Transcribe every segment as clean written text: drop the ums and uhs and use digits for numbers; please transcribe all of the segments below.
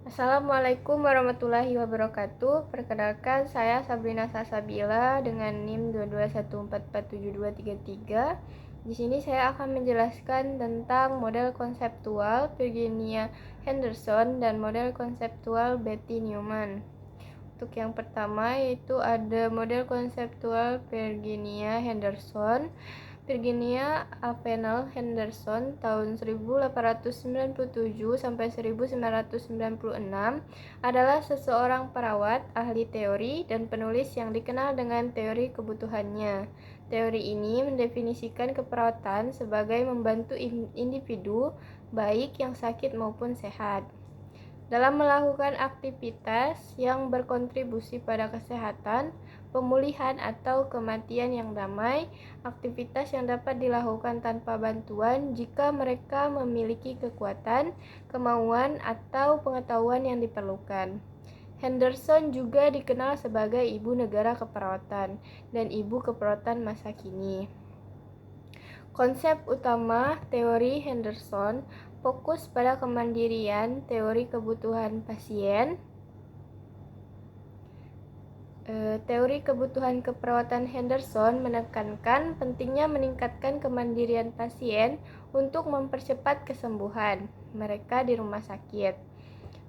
Assalamualaikum warahmatullahi wabarakatuh. Perkenalkan, saya Sabrina Salsabila dengan NIM 221447233. Di sini saya akan menjelaskan tentang model konseptual Virginia Henderson dan model konseptual Betty Newman. Untuk yang pertama yaitu ada model konseptual Virginia Henderson. Virginia Avenel Henderson tahun 1897 sampai 1996 adalah seseorang perawat, ahli teori, dan penulis yang dikenal dengan teori kebutuhannya. Teori ini mendefinisikan keperawatan sebagai membantu individu, baik yang sakit maupun sehat, dalam melakukan aktivitas yang berkontribusi pada kesehatan, pemulihan atau kematian yang damai, aktivitas yang dapat dilakukan tanpa bantuan jika mereka memiliki kekuatan, kemauan, atau pengetahuan yang diperlukan. Henderson juga dikenal sebagai ibu negara keperawatan dan ibu keperawatan masa kini. Konsep utama teori Henderson fokus pada kemandirian teori kebutuhan pasien. Teori kebutuhan keperawatan Henderson menekankan pentingnya meningkatkan kemandirian pasien untuk mempercepat kesembuhan mereka di rumah sakit.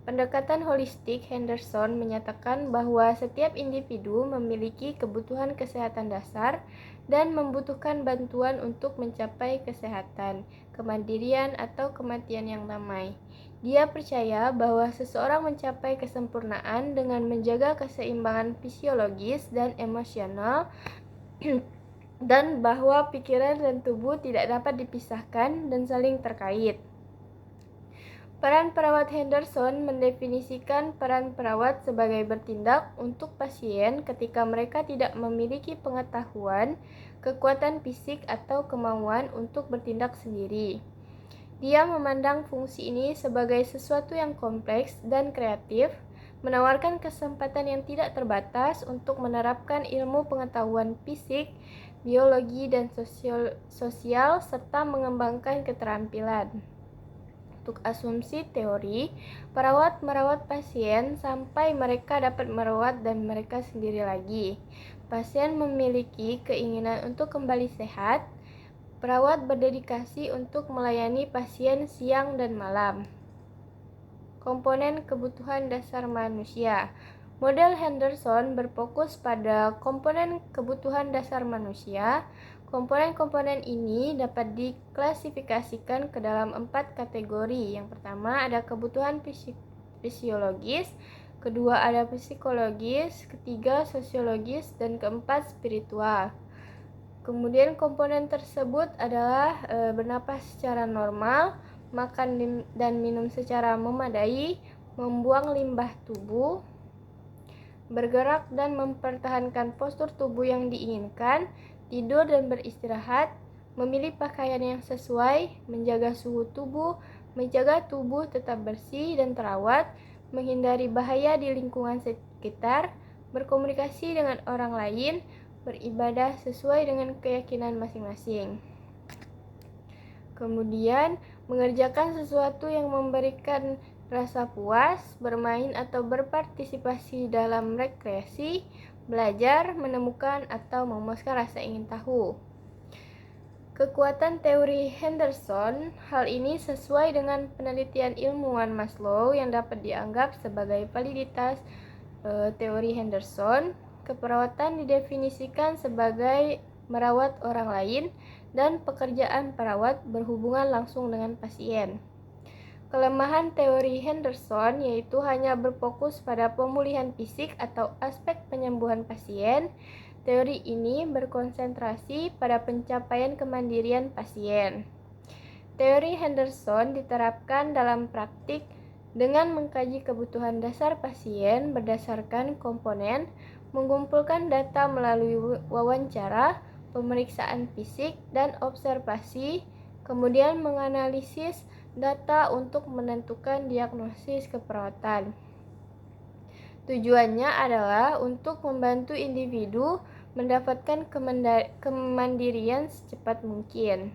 Pendekatan holistik Henderson menyatakan bahwa setiap individu memiliki kebutuhan kesehatan dasar dan membutuhkan bantuan untuk mencapai kesehatan, kemandirian, atau kematian yang damai. Dia percaya bahwa seseorang mencapai kesempurnaan dengan menjaga keseimbangan fisiologis dan emosional dan bahwa pikiran dan tubuh tidak dapat dipisahkan dan saling terkait. Peran perawat Henderson mendefinisikan peran perawat sebagai bertindak untuk pasien ketika mereka tidak memiliki pengetahuan, kekuatan fisik, atau kemauan untuk bertindak sendiri. Dia memandang fungsi ini sebagai sesuatu yang kompleks dan kreatif, menawarkan kesempatan yang tidak terbatas untuk menerapkan ilmu pengetahuan fisik, biologi, dan sosial serta mengembangkan keterampilan. Untuk asumsi teori, perawat merawat pasien sampai mereka dapat merawat dan mereka sendiri lagi. Pasien memiliki keinginan untuk kembali sehat. Perawat berdedikasi untuk melayani pasien siang dan malam. Komponen kebutuhan dasar manusia. Model Henderson berfokus pada komponen kebutuhan dasar manusia. Komponen-komponen ini dapat diklasifikasikan ke dalam 4 kategori. Yang pertama ada kebutuhan fisiologis, kedua ada psikologis, ketiga sosiologis, dan keempat spiritual. Kemudian komponen tersebut adalah bernapas secara normal, makan dan minum secara memadai, membuang limbah tubuh, bergerak dan mempertahankan postur tubuh yang diinginkan, tidur dan beristirahat, memilih pakaian yang sesuai, menjaga suhu tubuh, menjaga tubuh tetap bersih dan terawat, menghindari bahaya di lingkungan sekitar, berkomunikasi dengan orang lain, beribadah sesuai dengan keyakinan masing-masing. Kemudian, mengerjakan sesuatu yang memberikan rasa puas, bermain atau berpartisipasi dalam rekreasi, belajar, menemukan, atau memuaskan rasa ingin tahu. Kekuatan teori Henderson, hal ini sesuai dengan penelitian ilmuwan Maslow yang dapat dianggap sebagai validitas teori Henderson. Keperawatan didefinisikan sebagai merawat orang lain dan pekerjaan perawat berhubungan langsung dengan pasien. Kelemahan teori Henderson yaitu hanya berfokus pada pemulihan fisik atau aspek penyembuhan pasien. Teori ini berkonsentrasi pada pencapaian kemandirian pasien. Teori Henderson diterapkan dalam praktik dengan mengkaji kebutuhan dasar pasien berdasarkan komponen, mengumpulkan data melalui wawancara, pemeriksaan fisik, dan observasi, kemudian menganalisis data untuk menentukan diagnosis keperawatan. Tujuannya adalah untuk membantu individu mendapatkan kemandirian secepat mungkin.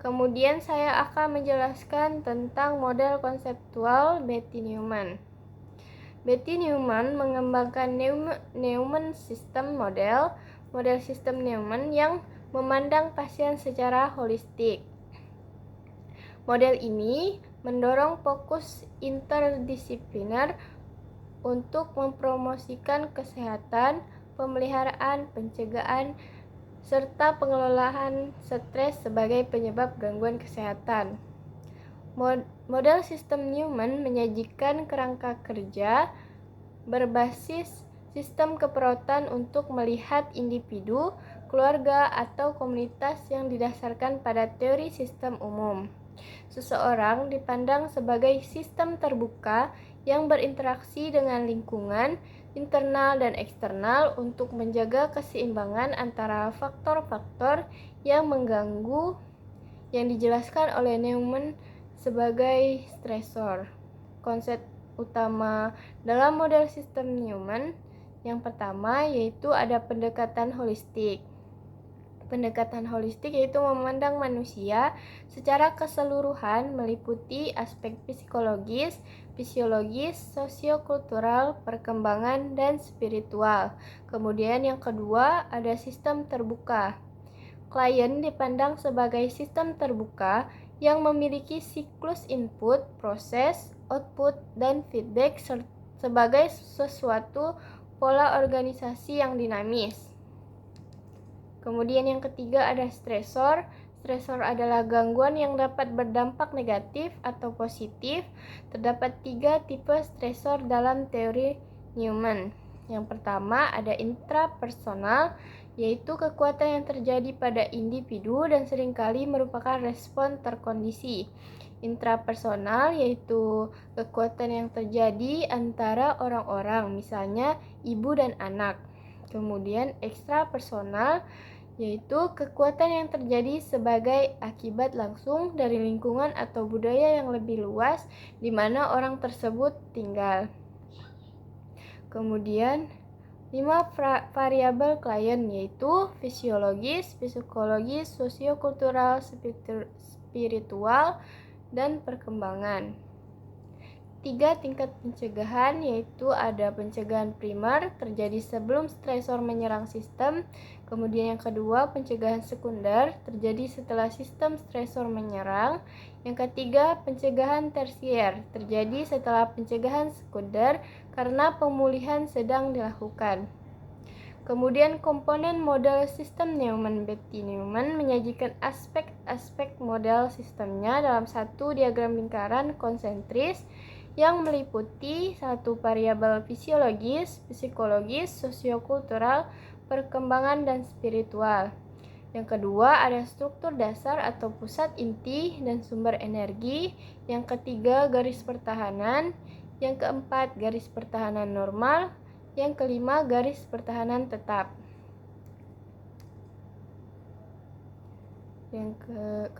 Kemudian saya akan menjelaskan tentang model konseptual Betty Neumann. Betty Neumann mengembangkan Neumann System model sistem Neumann yang memandang pasien secara holistik. Model ini mendorong fokus interdisipliner untuk mempromosikan kesehatan, pemeliharaan, pencegahan, serta pengelolaan stres sebagai penyebab gangguan kesehatan. Model sistem Neumann menyajikan kerangka kerja berbasis sistem keperawatan untuk melihat individu, keluarga, atau komunitas yang didasarkan pada teori sistem umum. Seseorang dipandang sebagai sistem terbuka yang berinteraksi dengan lingkungan, internal dan eksternal untuk menjaga keseimbangan antara faktor-faktor yang mengganggu yang dijelaskan oleh Neumann sebagai stresor. Konsep utama dalam model sistem Neumann yang pertama yaitu ada pendekatan holistik. Pendekatan holistik yaitu memandang manusia secara keseluruhan meliputi aspek psikologis, fisiologis, sosiokultural, perkembangan, dan spiritual. Kemudian yang kedua ada sistem terbuka. Klien dipandang sebagai sistem terbuka yang memiliki siklus input, proses, output, dan feedback sebagai sesuatu pola organisasi yang dinamis. Kemudian yang ketiga ada stresor. Stresor adalah gangguan yang dapat berdampak negatif atau positif. Terdapat 3 tipe stresor dalam teori Neumann. Yang pertama ada intrapersonal, yaitu kekuatan yang terjadi pada individu dan seringkali merupakan respon terkondisi. Intrapersonal yaitu kekuatan yang terjadi antara orang-orang, misalnya ibu dan anak. Kemudian ekstrapersonal yaitu kekuatan yang terjadi sebagai akibat langsung dari lingkungan atau budaya yang lebih luas di mana orang tersebut tinggal. Kemudian 5 variabel klien yaitu fisiologis, psikologis, sosiokultural, spiritual, dan perkembangan. 3 tingkat pencegahan yaitu ada pencegahan primer terjadi sebelum stresor menyerang sistem. Kemudian yang kedua pencegahan sekunder terjadi setelah sistem stresor menyerang. Yang ketiga pencegahan tersier terjadi setelah pencegahan sekunder karena pemulihan sedang dilakukan. Kemudian komponen model sistem Neumann. Betty Neumann menyajikan aspek-aspek model sistemnya dalam satu diagram lingkaran konsentris yang meliputi 1 variabel fisiologis, psikologis, sosiokultural, perkembangan, dan spiritual. Yang kedua ada struktur dasar atau pusat inti dan sumber energi. Yang ketiga garis pertahanan. Yang keempat garis pertahanan normal. Yang kelima garis pertahanan tetap.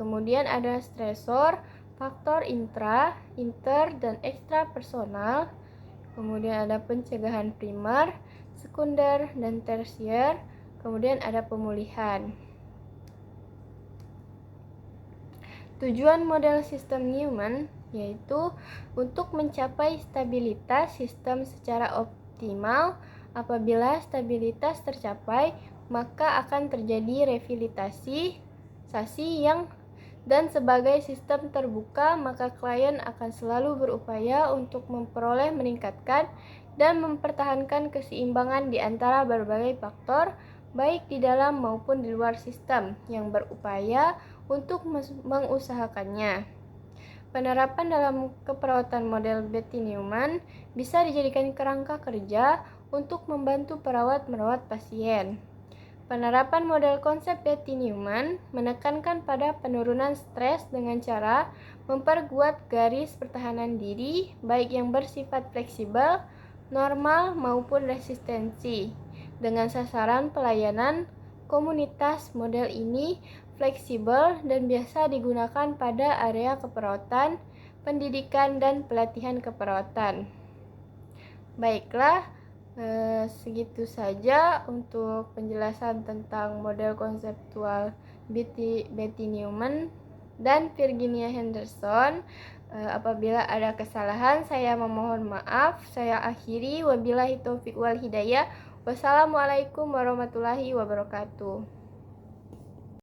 Kemudian ada stresor, faktor intra, inter, dan ekstrapersonal. Kemudian ada pencegahan primer, sekunder, dan tersier. Kemudian ada pemulihan. Tujuan model sistem Neumann yaitu untuk mencapai stabilitas sistem secara optimal. Apabila stabilitas tercapai, maka akan terjadi revitalisasi dan sebagai sistem terbuka, maka klien akan selalu berupaya untuk memperoleh, meningkatkan, dan mempertahankan keseimbangan di antara berbagai faktor, baik di dalam maupun di luar sistem, yang berupaya untuk mengusahakannya. Penerapan dalam keperawatan model Betty Neumann bisa dijadikan kerangka kerja untuk membantu perawat merawat pasien. Penerapan model konsep Betty Neumann menekankan pada penurunan stres dengan cara memperkuat garis pertahanan diri, baik yang bersifat fleksibel, normal, maupun resistensi. Dengan sasaran pelayanan komunitas, model ini fleksibel dan biasa digunakan pada area keperawatan, pendidikan, dan pelatihan keperawatan. Baiklah, segitu saja untuk penjelasan tentang model konseptual Betty Neumann. dan Virginia Henderson. Apabila ada kesalahan, saya memohon maaf. Saya akhiri, wabillahi taufiq wal hidayah. Wassalamualaikum warahmatullahi wabarakatuh.